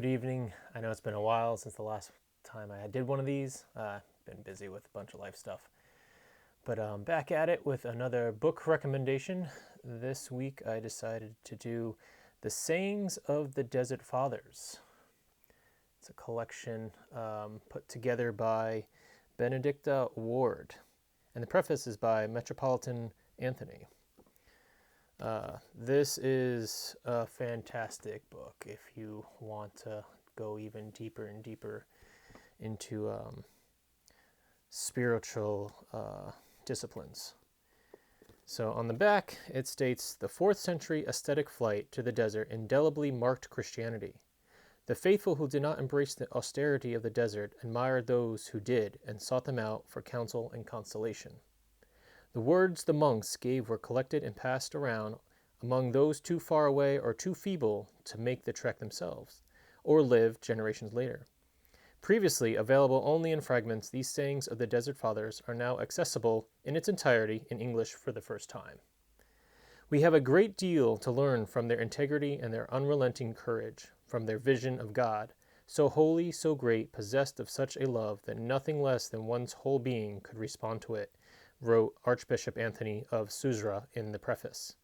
Good evening. I know it's been a while since the last time I did one of these. Been busy with a bunch of life stuff. But back at it with another book recommendation. This week I decided to do The Sayings of the Desert Fathers. It's a collection put together by Benedicta Ward. And the preface is by Metropolitan Anthony. This is a fantastic book if you want to go even deeper and deeper into spiritual disciplines. So on the back, it states, the 4th century ascetic flight to the desert indelibly marked Christianity. The faithful who did not embrace the austerity of the desert admired those who did and sought them out for counsel and consolation. The words the monks gave were collected and passed around among those too far away or too feeble to make the trek themselves, or live generations later. Previously available only in fragments, these sayings of the Desert Fathers are now accessible in its entirety in English for the first time. We have a great deal to learn from their integrity and their unrelenting courage, from their vision of God, so holy, so great, possessed of such a love that nothing less than one's whole being could respond to it, wrote Archbishop Anthony of Suzra in the preface.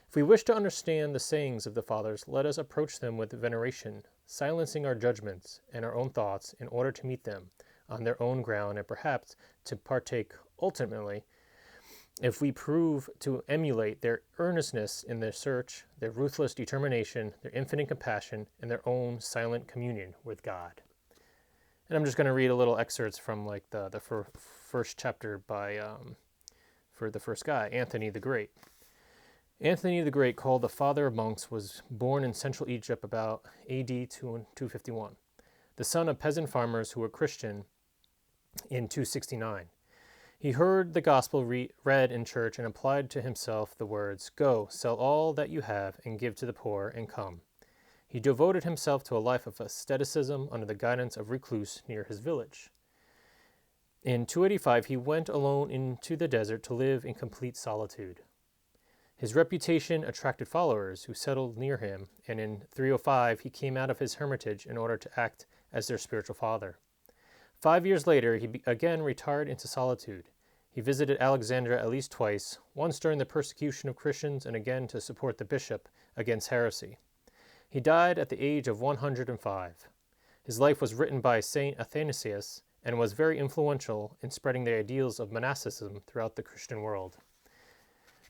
If we wish to understand the sayings of the Fathers, let us approach them with veneration, silencing our judgments and our own thoughts in order to meet them on their own ground and perhaps to partake ultimately, if we prove to emulate their earnestness in their search, their ruthless determination, their infinite compassion, and their own silent communion with God. And I'm just going to read a little excerpts from like the first chapter by for the first guy, Anthony the Great. Anthony the Great, called the father of monks, was born in central Egypt about AD 251, the son of peasant farmers who were Christian in 269. He heard the gospel read in church and applied to himself the words, "Go, sell all that you have and give to the poor, and come." He devoted himself to a life of asceticism under the guidance of recluse near his village. In 285, he went alone into the desert to live in complete solitude. His reputation attracted followers who settled near him, and in 305 he came out of his hermitage in order to act as their spiritual father. 5 years later, he again retired into solitude. He visited Alexandria at least twice, once during the persecution of Christians and again to support the bishop against heresy. He died at the age of 105. His life was written by Saint Athanasius and was very influential in spreading the ideals of monasticism throughout the Christian world.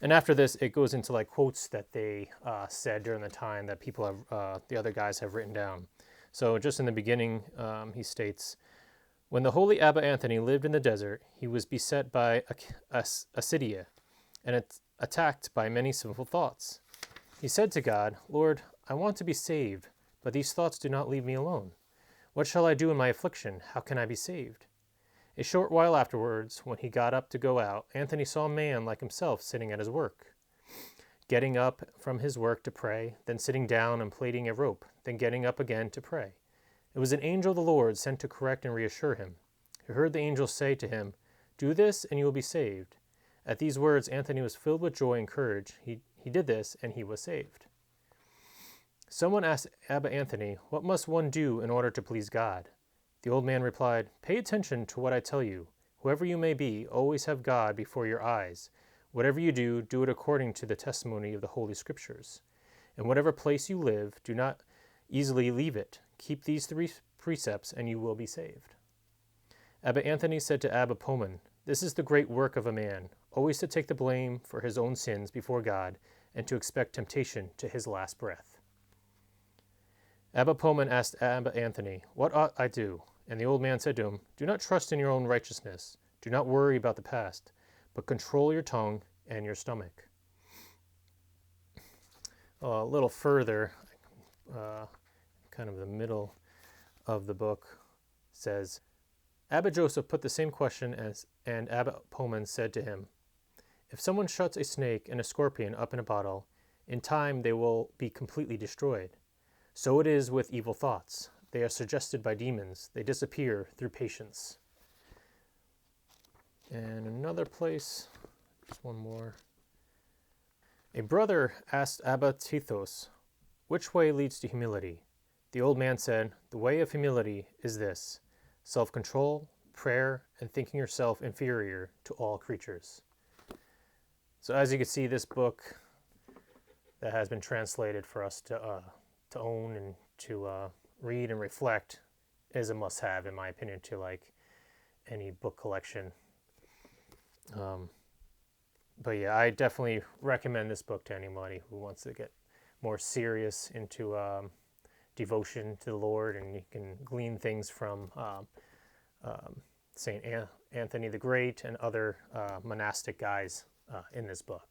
And after this, it goes into like quotes that they said during the time that people have, the other guys have written down. So just in the beginning, he states, when the holy Abba Anthony lived in the desert, he was beset by acedia and attacked by many sinful thoughts. He said to God, Lord, I want to be saved, but these thoughts do not leave me alone. What shall I do in my affliction? How can I be saved? A short while afterwards, when he got up to go out, Anthony saw a man like himself sitting at his work, getting up from his work to pray, then sitting down and plaiting a rope, then getting up again to pray. It was an angel of the Lord sent to correct and reassure him. He heard the angel say to him, "Do this and you will be saved." At these words, Anthony was filled with joy and courage. He did this and he was saved. Someone asked Abba Anthony, "What must one do in order to please God?" The old man replied, "Pay attention to what I tell you. Whoever you may be, always have God before your eyes. Whatever you do, do it according to the testimony of the Holy Scriptures. In whatever place you live, do not easily leave it. Keep these 3 precepts and you will be saved." Abba Anthony said to Abba Poman, "This is the great work of a man, always to take the blame for his own sins before God and to expect temptation to his last breath." Abba Poman asked Abba Anthony, "What ought I do?" And the old man said to him, "Do not trust in your own righteousness. Do not worry about the past, but control your tongue and your stomach." A little further, kind of the middle of the book, says, Abba Joseph put the same question and Abba Poman said to him, "If someone shuts a snake and a scorpion up in a bottle, in time they will be completely destroyed. So it is with evil thoughts. They are suggested by demons. They disappear through patience." And another place, just one more. A brother asked Abba Tithos, "Which way leads to humility?" The old man said, "The way of humility is this: self-control, prayer, and thinking yourself inferior to all creatures." So as you can see, this book that has been translated for us to own and to read and reflect is a must-have, in my opinion, to like any book collection. But yeah, I definitely recommend this book to anybody who wants to get more serious into devotion to the Lord, and you can glean things from Saint Anthony the Great and other monastic guys in this book.